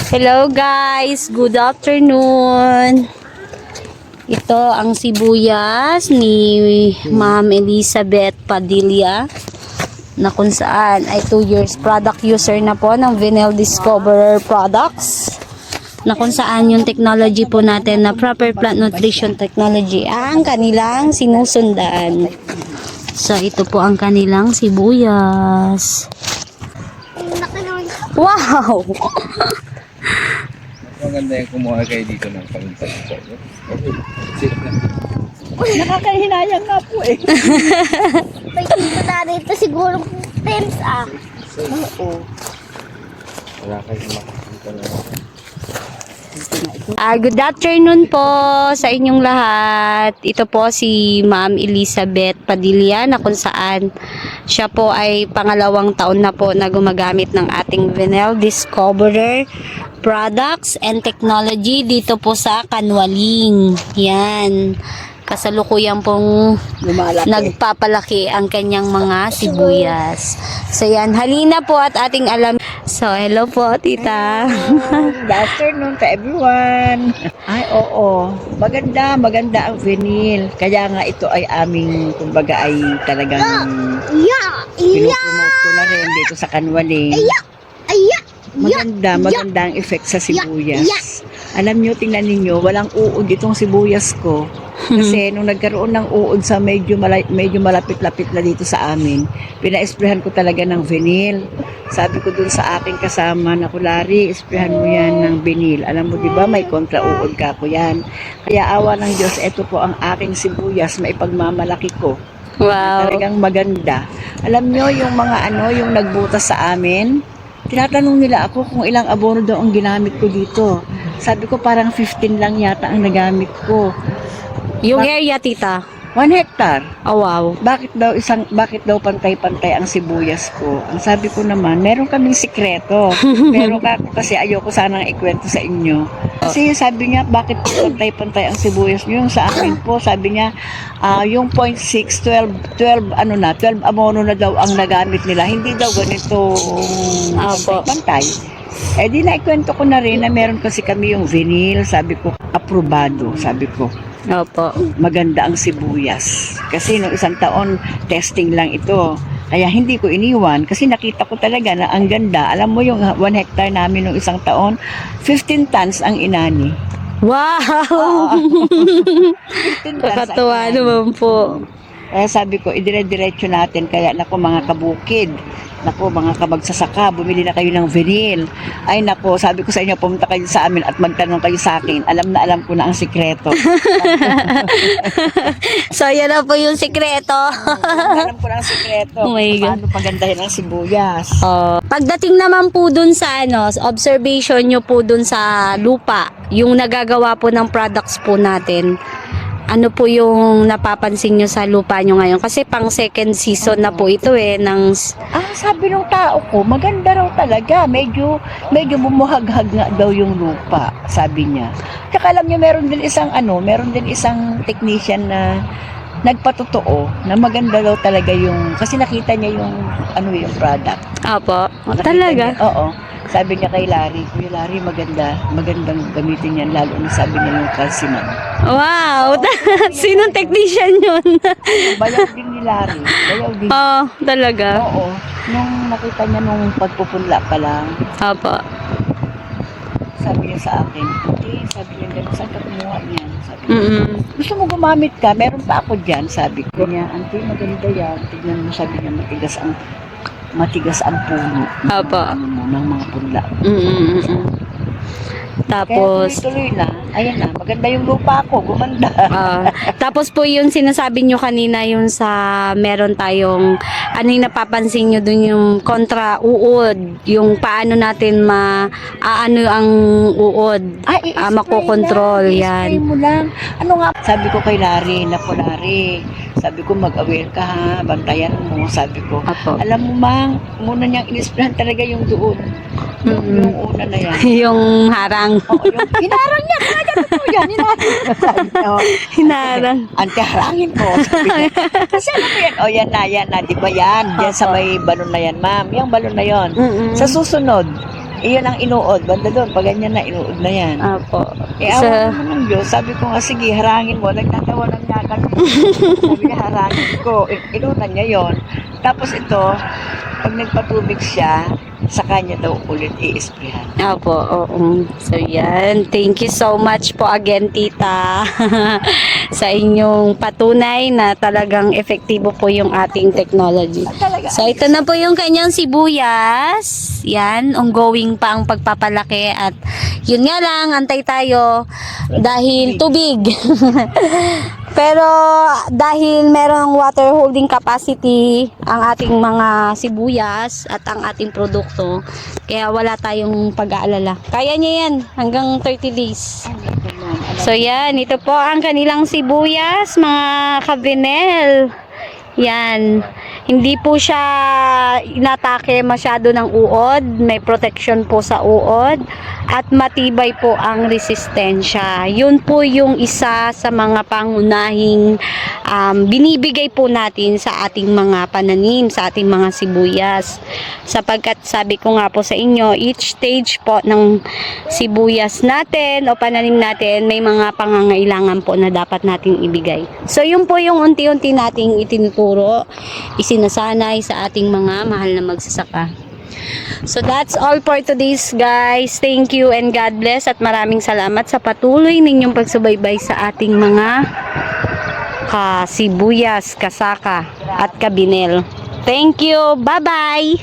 Hello guys, good afternoon. Ito ang sibuyas ni Ma'am Elizabeth Padilla na kung saan ay 2 years product user na po ng Vinyl Discoverer products, na kung saan yung technology po natin na proper plant nutrition technology ang kanilang sinusundan. So ito po ang kanilang sibuyas. Wow! Maganda yung kumuha kayo dito ng paminta-minta. Nakakahinayang nga po eh. May tito na rito siguro times Oo. Wala kayong makikita na. Good afternoon po sa inyong lahat. Ito po si Ma'am Elizabeth Padilla na kung saan siya po ay pangalawang taon na po na gumagamit ng ating Vinyl Discoverer products and technology dito po sa Kanwaling. Yan. Kasalukuyan pong nagpapalaki ang kanyang mga sibuyas. So yan, halina po at ating alam. So hello po, tita. Good afternoon to everyone. Ay, oo. Maganda ang vinyl. Kaya nga ito ay aming, kumbaga ay talagang pinupromote ko na rin dito sa Kanwaling. Maganda ang effect sa sibuyas. Alam nyo, tingnan ninyo, walang uod itong sibuyas ko. Kasi nung nagkaroon ng uod sa medyo malapit-lapit na dito sa amin, pina-esprehan ko talaga ng vinyl. Sabi ko dun sa aking kasama na kulari, esprehan mo yan ng vinyl. Alam mo, di ba, may kontra-uod ka ko yan. Kaya awa ng Diyos, ito po ang aking sibuyas, maipagmamalaki ko. Wow. Talagang maganda. Alam nyo, yung mga yung nagbutas sa amin, tinatanong nila ako kung ilang abono daw ang ginamit ko dito. Sabi ko parang 15 lang yata ang nagamit ko. Yung area, tita? 1 hectare. Oh, wow. Bakit daw pantay-pantay ang sibuyas ko? Ang sabi ko naman, meron kaming sikreto. Pero kasi ayoko sanang ikwento sa inyo. Kasi sabi niya, bakit pantay-pantay ang sibuyas niyo? Yung sa akin po, sabi niya, yung 0.6, 12 abono na daw ang nagamit nila. Hindi daw ganito pantay. Eh di naikwento ko na rin na meron kasi kami yung vinyl. Sabi ko, aprobado. Sabi ko, Opo. maganda ang sibuyas. Kasi nung 1 taon, testing lang ito. Kaya hindi ko iniwan kasi nakita ko talaga na ang ganda. Alam mo yung 1 hectare namin nung 1 taon, 15 tons ang inani. Wow! 15 tons Kakatuwa ang inani. naman po. Kaya sabi ko, idire-diretso natin. Kaya nako mga kabukid, nako mga kabagsasaka, bumili na kayo ng vinyl. Ay nako, sabi ko sa inyo, pumunta kayo sa amin at magtanong kayo sa akin. Alam na alam ko na ang sikreto. So, yan na po yung sikreto. Alam ko na ang sikreto. Oh my God. Paano pagandahin ang sibuyas. Pagdating naman po dun sa observation nyo po dun sa lupa, yung nagagawa po ng products po natin, ano po yung napapansin nyo sa lupa nyo ngayon? Kasi pang second season na po ito Sabi ng tao ko, maganda raw talaga. Medyo bumuhaghag nga daw yung lupa, sabi niya. Tsaka alam niyo, meron din isang technician na nagpatotoo na maganda daw talaga yung, kasi nakita niya yung yung product. Opo. Nakita Talaga? niya, oo. Sabi niya kay Larry, Kuya Larry, magandang gamitin yan, lalo na sabi niya yung calcium. Wow! Sinong technician yun? Bayaw din ni Larry. Bayaw din. Talaga? Oo. Nung nakita niya nung pagpupunla pa lang, Opo. sabi niya sa akin, sabi niya gano'n, saan ka kumuha niyan? Sabi niya, gusto mo gumamit ka? Meron pa ako dyan, sabi ko niya. Auntie, maganda yan. Tignan mo, sabi niya, matigas ang puno. Opo. Ng mga punla. Tapos, kaya tuloy na, ayan na, maganda yung lupa ko, gumanda. tapos po yung sinasabi nyo kanina, yung sa meron tayong, ano yung napapansin nyo dun, yung kontra uod, yung paano natin ano ang uod, makokontrol, yan. I-spray mo lang. Ano nga, sabi ko kay Larry, sabi ko mag-aware ka ha, bantayan mo, sabi ko. Apo. Alam mo mang, muna niyang in-sprayan talaga yung doon. Yung una na yan. Yung harang. Oo, yung hinarang niya, talaga totoo yan, hinarang. Hinarang. Ante, harangin ko. Sabi niya. Kasi ano po yan? O yan na, di ba yan? Diyan sa may balon na yan, ma'am. Yung balon na yon. Sa susunod, Iyon ang inuod. Banda doon, pag ganyan na, inuod na yan. Apo. Eh, awa naman ng Diyos. Sabi ko nga, sige, harangin mo. Nagtatawa lang niya kami. Sabi niya, harangin ko. Inuutan niya yon. Tapos ito, pag nagpatubig siya, sa kanya daw ulit i-sprayan. Opo, oo. So, yan. Thank you so much po again, tita. Sa inyong patunay na talagang efektibo po yung ating technology. Talaga. So, ito na po yung kanyang sibuyas. Yan, ongoing pa ang pagpapalaki. At yun nga lang, antay tayo dahil tubig. Pero dahil merong water holding capacity ang ating mga sibuyas at ang ating produkto, kaya wala tayong pag-aalala. Kaya niya yan hanggang 30 days. So yan, ito po ang kanilang sibuyas, mga kabinel. Yan. Hindi po siya inatake masyado ng uod. May protection po sa uod. At matibay po ang resistensya. Yun po yung isa sa mga pangunahing binibigay po natin sa ating mga pananim, sa ating mga sibuyas. Sapagkat sabi ko nga po sa inyo, each stage po ng sibuyas natin o pananim natin, may mga pangangailangan po na dapat nating ibigay. So yun po yung unti-unti nating itinuturo, isinasanay sa ating mga mahal na magsasaka. So that's all for today's guys. Thank you and God bless at maraming salamat sa patuloy ninyong pagsubaybay sa ating mga kasibuyas, kasaka at kabinel. Thank you. Bye-bye.